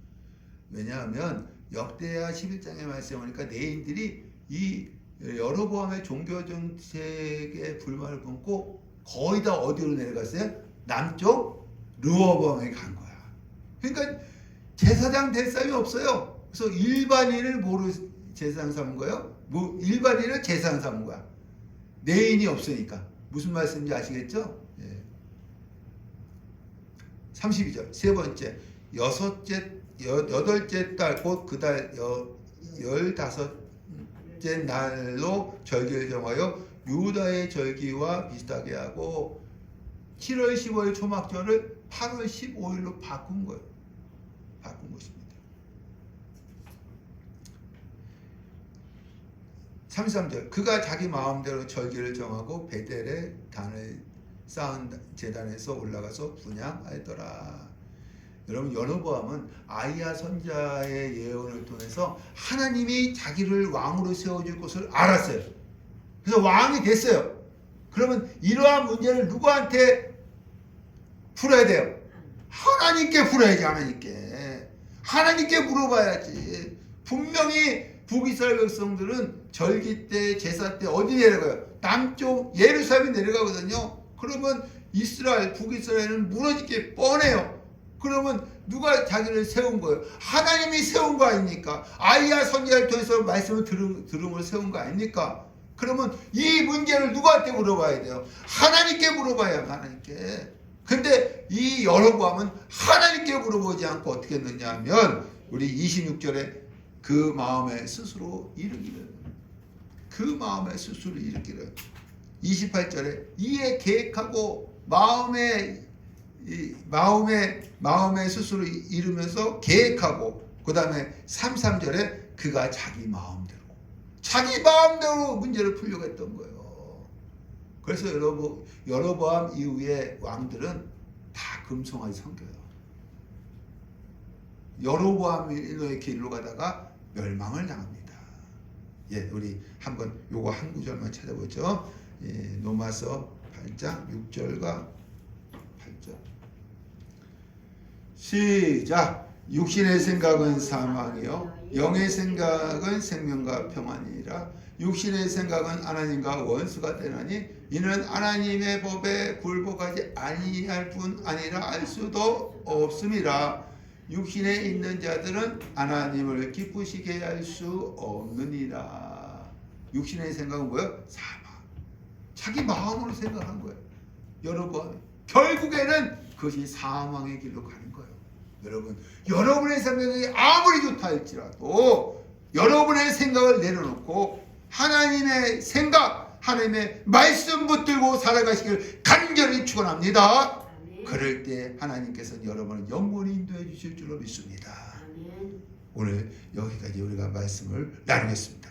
왜냐하면 역대하 11장에 말씀하니까 레위인들이 이 여로보암의 종교 정책에 불만을 품고 거의 다 어디로 내려갔어요? 남쪽 르호보암에 간 거야. 그러니까 제사장 될 사람이 없어요. 그래서 일반인을 뭐로 제사장 삼은 거예요? 일반인을 제사장 삼은 거야. 내인이 없으니까. 무슨 말씀인지 아시겠죠? 예. 32절 세 번째 여덟째 달 곧 그 달 15째 날로 절기를 정하여 유다의 절기와 비슷하게 하고 7월 15일 초막절을 8월 15일로 바꾼 거예요. 바꾼 것입니다. 33절 그가 자기 마음대로 절기를 정하고 베델에 단을 쌓은 제단에서 올라가서 분향하였더라. 여러분 여로보암은 아이야 선지자의 예언을 통해서 하나님이 자기를 왕으로 세워줄 것을 알았어요. 그래서 왕이 됐어요. 그러면 이러한 문제를 누구한테 풀어야 돼요? 하나님께 풀어야지. 하나님께 물어봐야지. 분명히 북이스라엘 백성들은 절기 때 제사 때 어디 내려가요? 남쪽 예루살렘에 내려가거든요. 그러면 북이스라엘은 무너질 게 뻔해요. 그러면 누가 자기를 세운 거예요? 하나님이 세운 거 아닙니까? 아이야 선지자를 통해서 말씀을 들음으로 세운 거 아닙니까? 그러면 이 문제를 누구한테 물어봐야 돼요? 하나님께 물어봐야 해요. 하나님께. 근데 이 여로보암은 하나님께 물어보지 않고 어떻게 했느냐 하면 우리 26절에 그 마음에 스스로 이르기를 28절에 이에 계획하고 마음에 스스로 이르면서 계획하고 그 다음에 33절에 그가 자기 마음대로 문제를 풀려고 했던 거예요. 그래서 여로보암 이후의 왕들은 다 금송아지 섬겨요. 여로보암의 길로 가다가 멸망을 당합니다. 예, 우리 한번 요거 한 구절만 찾아보죠. 예, 로마서 8장 6절과 8절. 시작. 육신의 생각은 사망이요 영의 생각은 생명과 평안이니라. 육신의 생각은 하나님과 원수가 되나니 이는 하나님의 법에 굴복하지 아니할 뿐 아니라 알 수도 없음이라. 육신에 있는 자들은 하나님을 기쁘시게 할 수 없느니라. 육신의 생각은 뭐예요? 사망. 자기 마음으로 생각한 거예요. 여러분, 결국에는 그것이 사망의 길로 가는 거예요. 여러분, 여러분의 생각이 아무리 좋다 할지라도 여러분의 생각을 내려놓고 하나님의 생각, 하나님의 말씀 붙들고 살아가시길 간절히 축원합니다. 그럴 때 하나님께서는 여러분을 영원히 인도해 주실 줄로 믿습니다. 오늘 여기까지 우리가 말씀을 나누겠습니다.